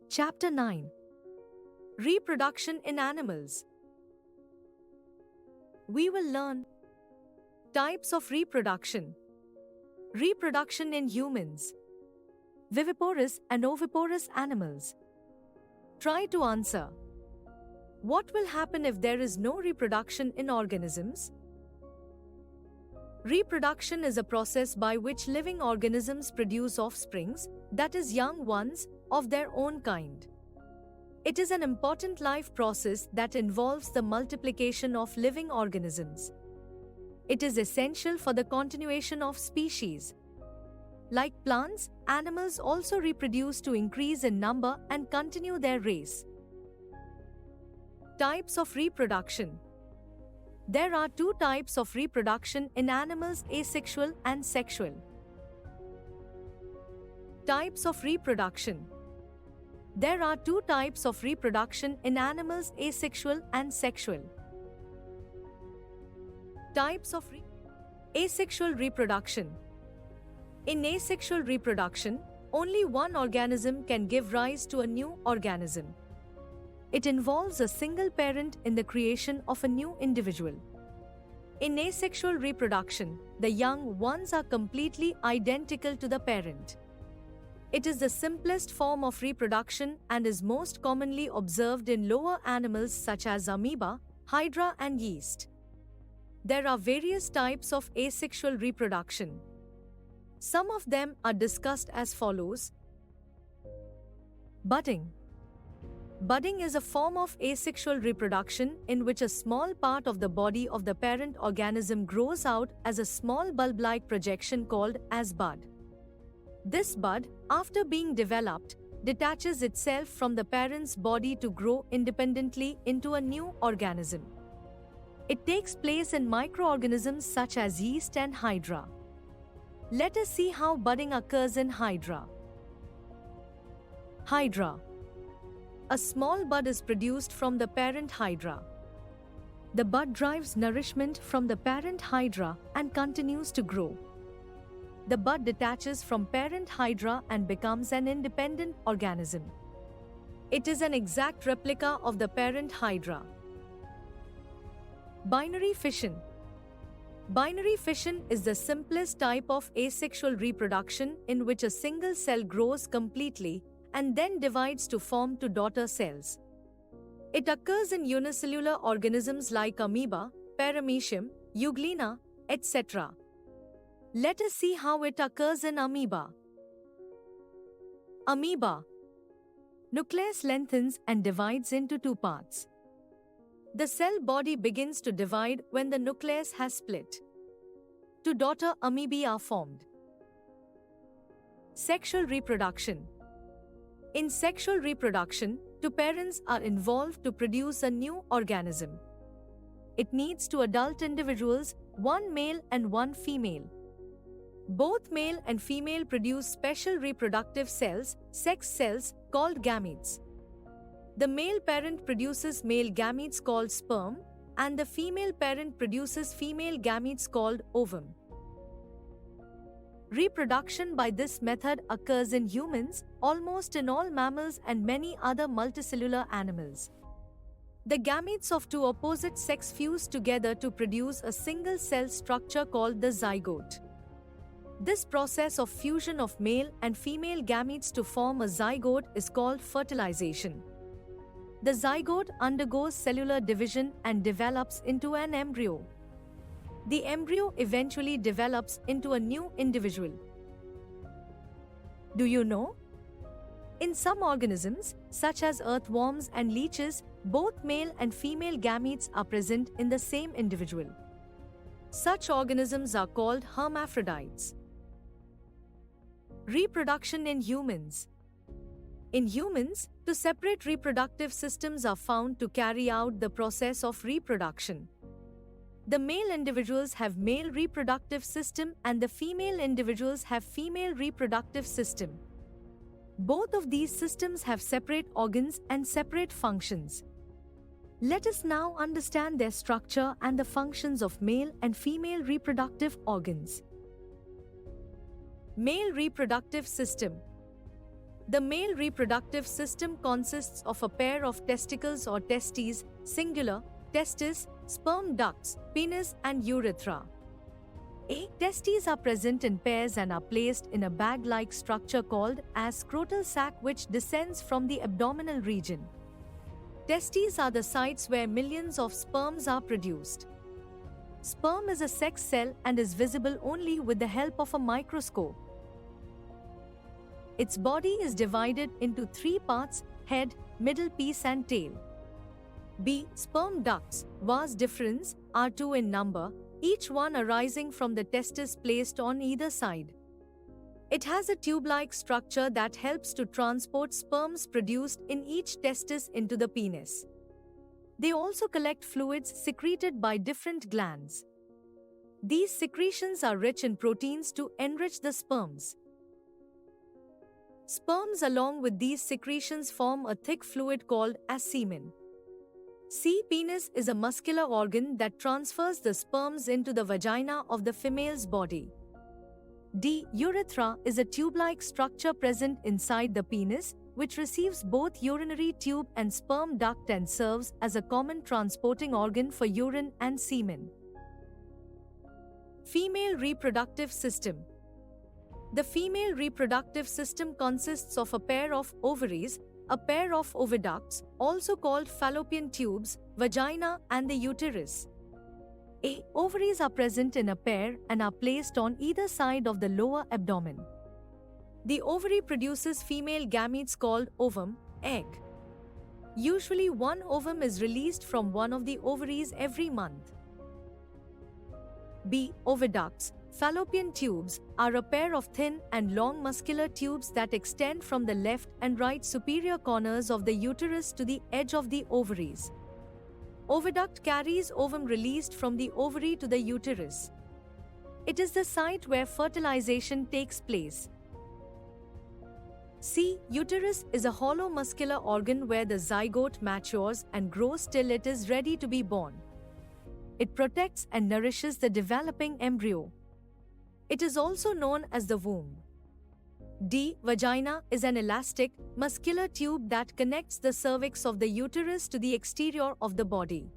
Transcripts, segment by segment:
Chapter 9. Reproduction in Animals. We will learn types of reproduction, reproduction in humans, viviparous and oviparous animals. Try to answer. What will happen if there is no reproduction in organisms? Reproduction is a process by which living organisms produce offsprings, that is, young ones, of their own kind. It is an important life process that involves the multiplication of living organisms. It is essential for the continuation of species. Like plants, animals also reproduce to increase in number and continue their race. Types of reproduction. There are two types of reproduction in animals: asexual and sexual. Types of reproduction. There are two types of reproduction in animals: asexual and sexual. Types of asexual reproduction. In asexual reproduction, only one organism can give rise to a new organism. It involves a single parent in the creation of a new individual. In asexual reproduction, the young ones are completely identical to the parent. It is the simplest form of reproduction and is most commonly observed in lower animals such as amoeba, hydra, and yeast. There are various types of asexual reproduction. Some of them are discussed as follows. Budding. Budding is a form of asexual reproduction in which a small part of the body of the parent organism grows out as a small bulb-like projection called as bud. This bud, after being developed, detaches itself from the parent's body to grow independently into a new organism. It takes place in microorganisms such as yeast and hydra. Let us see how budding occurs in hydra. Hydra. A small bud is produced from the parent hydra. The bud derives nourishment from the parent hydra and continues to grow. The bud detaches from parent hydra and becomes an independent organism. It is an exact replica of the parent hydra. Binary fission. Binary fission is the simplest type of asexual reproduction in which a single cell grows completely and then divides to form two daughter cells. It occurs in unicellular organisms like amoeba, paramecium, euglena, etc. Let us see how it occurs in amoeba. Amoeba. Nucleus lengthens and divides into two parts. The cell body begins to divide when the nucleus has split. Two daughter amoebae are formed. Sexual reproduction. In sexual reproduction, two parents are involved to produce a new organism. It needs two adult individuals, one male and one female. Both male and female produce special reproductive cells, sex cells, called gametes. The male parent produces male gametes called sperm, and the female parent produces female gametes called ovum. Reproduction by this method occurs in humans, almost in all mammals and many other multicellular animals. The gametes of two opposite sex fuse together to produce a single cell structure called the zygote. This process of fusion of male and female gametes to form a zygote is called fertilization. The zygote undergoes cellular division and develops into an embryo. The embryo eventually develops into a new individual. Do you know? In some organisms, such as earthworms and leeches, both male and female gametes are present in the same individual. Such organisms are called hermaphrodites. Reproduction in humans. In humans, two separate reproductive systems are found to carry out the process of reproduction. The male individuals have male reproductive system and the female individuals have female reproductive system. Both of these systems have separate organs and separate functions. Let us now understand their structure and the functions of male and female reproductive organs. Male reproductive system. The male reproductive system consists of a pair of testicles or testes, singular, testis, sperm ducts, penis, and urethra. Testes are present in pairs and are placed in a bag-like structure called as scrotal sac, which descends from the abdominal region. Testes are the sites where millions of sperms are produced. Sperm is a sex cell and is visible only with the help of a microscope. Its body is divided into three parts: head, middle piece and tail. Sperm ducts, vas deferens, are two in number, each one arising from the testis placed on either side. It has a tube-like structure that helps to transport sperms produced in each testis into the penis. They also collect fluids secreted by different glands. These secretions are rich in proteins to enrich the sperms. Sperms along with these secretions form a thick fluid called as semen. Penis is a muscular organ that transfers the sperms into the vagina of the female's body. Urethra is a tube-like structure present inside the penis, which receives both urinary tube and sperm duct and serves as a common transporting organ for urine and semen. Female reproductive system. The female reproductive system consists of a pair of ovaries, a pair of oviducts, also called fallopian tubes, vagina, and the uterus. Ovaries are present in a pair and are placed on either side of the lower abdomen. The ovary produces female gametes called ovum, egg. Usually one ovum is released from one of the ovaries every month. Oviducts. Fallopian tubes are a pair of thin and long muscular tubes that extend from the left and right superior corners of the uterus to the edge of the ovaries. Oviduct carries ovum released from the ovary to the uterus. It is the site where fertilization takes place. Uterus is a hollow muscular organ where the zygote matures and grows till it is ready to be born. It protects and nourishes the developing embryo. It is also known as the womb. Vagina is an elastic, muscular tube that connects the cervix of the uterus to the exterior of the body.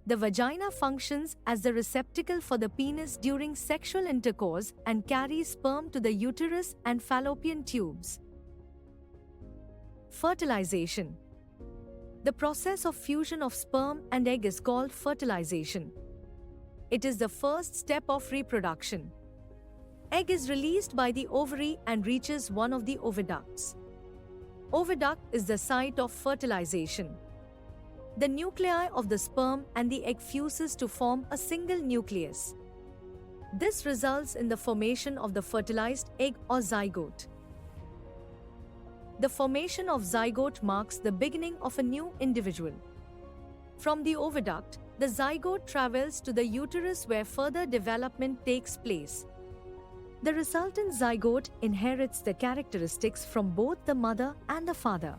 The vagina functions as the receptacle for the penis during sexual intercourse and carries sperm to the uterus and fallopian tubes. Fertilization. The process of fusion of sperm and egg is called fertilization. It is the first step of reproduction. Egg is released by the ovary and reaches one of the oviducts. Oviduct is the site of fertilization. The nuclei of the sperm and the egg fuses to form a single nucleus. This results in the formation of the fertilized egg or zygote. The formation of zygote marks the beginning of a new individual. From the oviduct, the zygote travels to the uterus where further development takes place. The resultant zygote inherits the characteristics from both the mother and the father.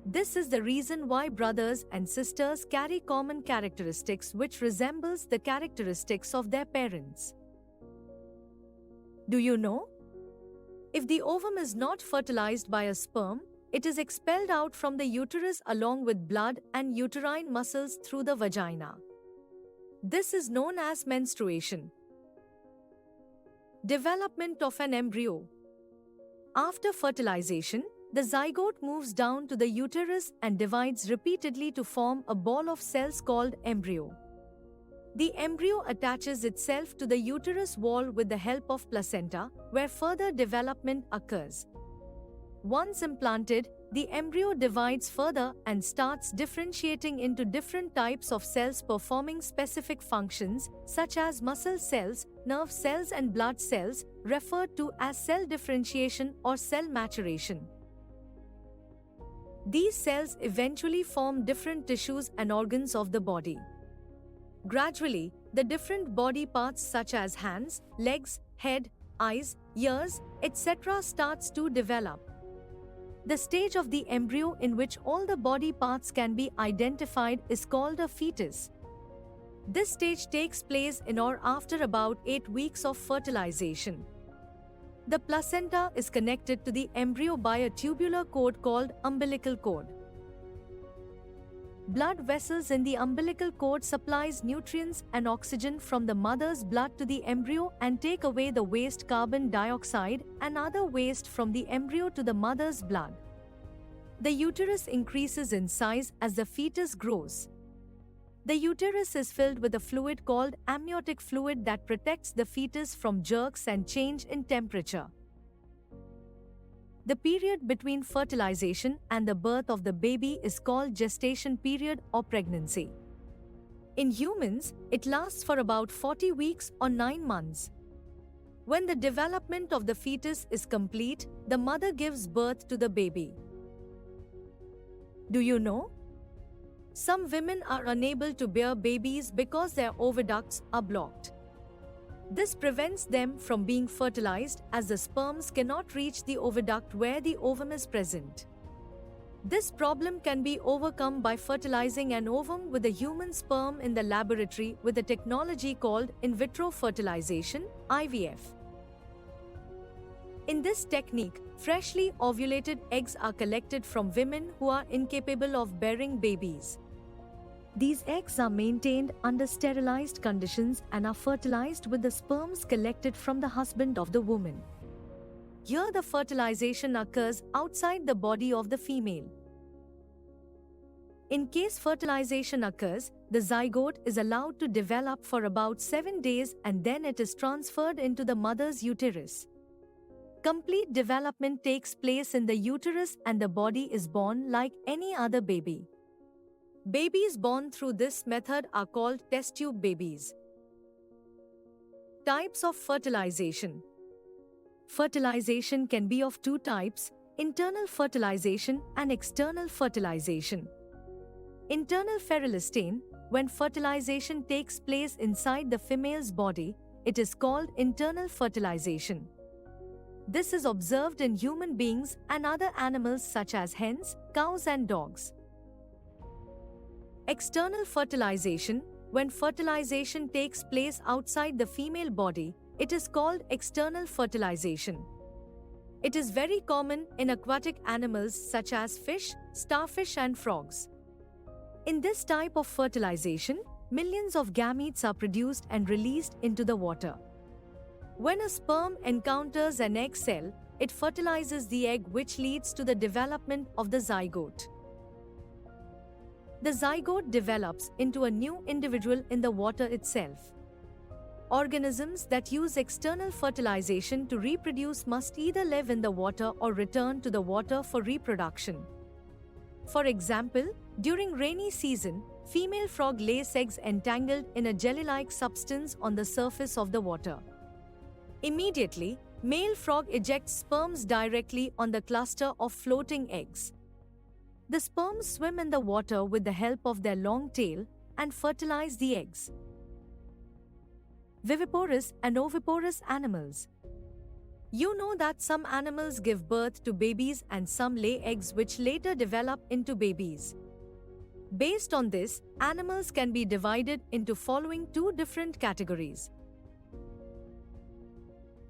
This is the reason why brothers and sisters carry common characteristics which resembles the characteristics of their parents. Do you know? If the ovum is not fertilized by a sperm, it is expelled out from the uterus along with blood and uterine muscles through the vagina. This is known as menstruation. Development of an embryo. After fertilization, the zygote moves down to the uterus and divides repeatedly to form a ball of cells called embryo. The embryo attaches itself to the uterus wall with the help of placenta, where further development occurs. Once implanted, the embryo divides further and starts differentiating into different types of cells performing specific functions, such as muscle cells, nerve cells and blood cells, referred to as cell differentiation or cell maturation. These cells eventually form different tissues and organs of the body. Gradually, the different body parts such as hands, legs, head, eyes, ears, etc. starts to develop. The stage of the embryo in which all the body parts can be identified is called a fetus. This stage takes place in or after about 8 weeks of fertilization. The placenta is connected to the embryo by a tubular cord called umbilical cord. Blood vessels in the umbilical cord supplies nutrients and oxygen from the mother's blood to the embryo and take away the waste carbon dioxide and other waste from the embryo to the mother's blood. The uterus increases in size as the fetus grows. The uterus is filled with a fluid called amniotic fluid that protects the fetus from jerks and change in temperature. The period between fertilization and the birth of the baby is called gestation period or pregnancy. In humans, it lasts for about 40 weeks or 9 months. When the development of the fetus is complete, the mother gives birth to the baby. Do you know? Some women are unable to bear babies because their oviducts are blocked. This prevents them from being fertilized as the sperms cannot reach the oviduct where the ovum is present. This problem can be overcome by fertilizing an ovum with a human sperm in the laboratory with a technology called in vitro fertilization, IVF. In this technique, freshly ovulated eggs are collected from women who are incapable of bearing babies. These eggs are maintained under sterilized conditions and are fertilized with the sperms collected from the husband of the woman. Here the fertilization occurs outside the body of the female. In case fertilization occurs, the zygote is allowed to develop for about 7 days and then it is transferred into the mother's uterus. Complete development takes place in the uterus and the body is born like any other baby. Babies born through this method are called test tube babies. Types of fertilization. Fertilization can be of 2 types, internal fertilization and external fertilization. Internal fertilization, when fertilization takes place inside the female's body, it is called internal fertilization. This is observed in human beings and other animals such as hens, cows and dogs. External fertilization, when fertilization takes place outside the female body, it is called external fertilization. It is very common in aquatic animals such as fish, starfish and frogs. In this type of fertilization, millions of gametes are produced and released into the water. When a sperm encounters an egg cell, it fertilizes the egg which leads to the development of the zygote. The zygote develops into a new individual in the water itself. Organisms that use external fertilization to reproduce must either live in the water or return to the water for reproduction. For example, during rainy season, female frog lays eggs entangled in a jelly-like substance on the surface of the water. Immediately, male frog ejects sperms directly on the cluster of floating eggs. The sperms swim in the water with the help of their long tail and fertilize the eggs. Viviparous and oviparous animals. You know that some animals give birth to babies and some lay eggs which later develop into babies. Based on this, animals can be divided into following 2 different categories.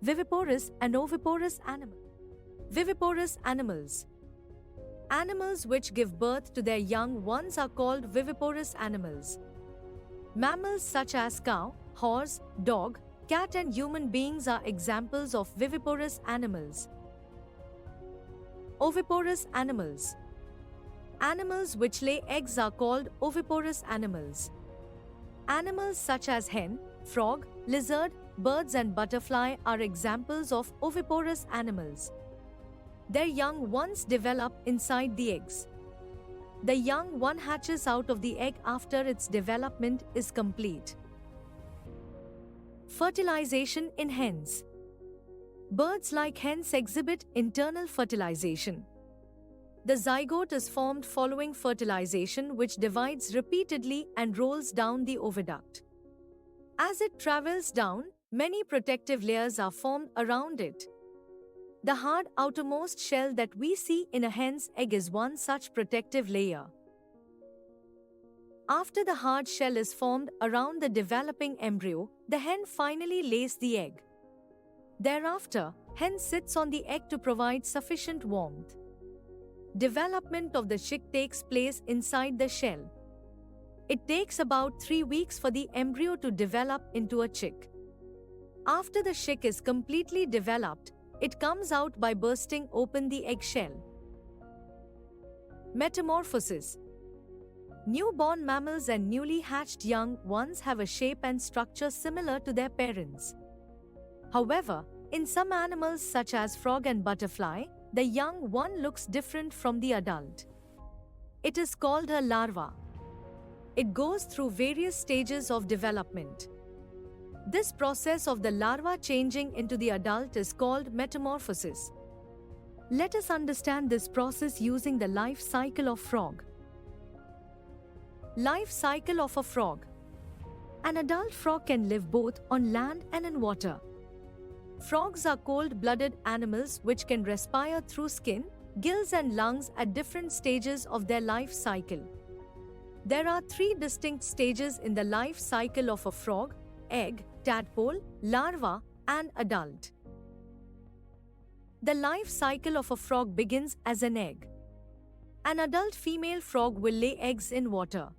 Viviparous and oviparous animals. Viviparous animals. Animals which give birth to their young ones are called viviparous animals. Mammals such as cow, horse, dog, cat and human beings are examples of viviparous animals. Oviparous animals. Animals which lay eggs are called oviparous animals. Animals such as hen, frog, lizard, birds and butterfly are examples of oviparous animals. Their young ones develop inside the eggs. The young one hatches out of the egg after its development is complete. Fertilization in hens. Birds like hens exhibit internal fertilization. The zygote is formed following fertilization which divides repeatedly and rolls down the oviduct. As it travels down, many protective layers are formed around it. The hard outermost shell that we see in a hen's egg is one such protective layer. After the hard shell is formed around the developing embryo, the hen finally lays the egg. Thereafter, hen sits on the egg to provide sufficient warmth. Development of the chick takes place inside the shell. It takes about 3 weeks for the embryo to develop into a chick. After the chick is completely developed, it comes out by bursting open the eggshell. Metamorphosis. Newborn mammals and newly hatched young ones have a shape and structure similar to their parents. However, in some animals such as frog and butterfly, the young one looks different from the adult. It is called a larva. It goes through various stages of development. This process of the larva changing into the adult is called metamorphosis. Let us understand this process using the life cycle of frog. Life cycle of a frog. An adult frog can live both on land and in water. Frogs are cold-blooded animals which can respire through skin, gills and lungs at different stages of their life cycle. There are 3 distinct stages in the life cycle of a frog: egg, tadpole, larva, and adult. The life cycle of a frog begins as an egg. An adult female frog will lay eggs in water.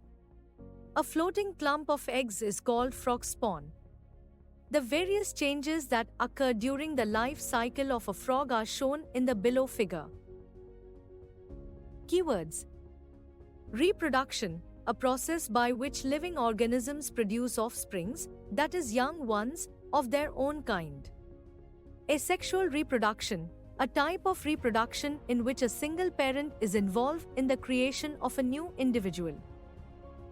A floating clump of eggs is called frog spawn. The various changes that occur during the life cycle of a frog are shown in the below figure. Keywords: reproduction, a process by which living organisms produce offsprings, that is, young ones, of their own kind. Asexual reproduction, a type of reproduction in which a single parent is involved in the creation of a new individual.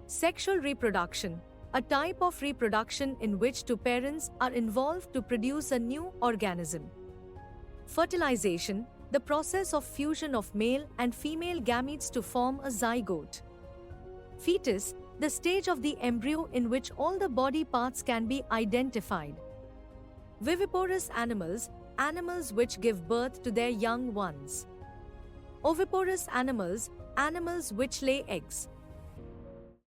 Sexual reproduction, a type of reproduction in which 2 parents are involved to produce a new organism. Fertilization, the process of fusion of male and female gametes to form a zygote. Fetus, the stage of the embryo in which all the body parts can be identified. Viviparous animals, animals which give birth to their young ones. Oviparous animals, animals which lay eggs.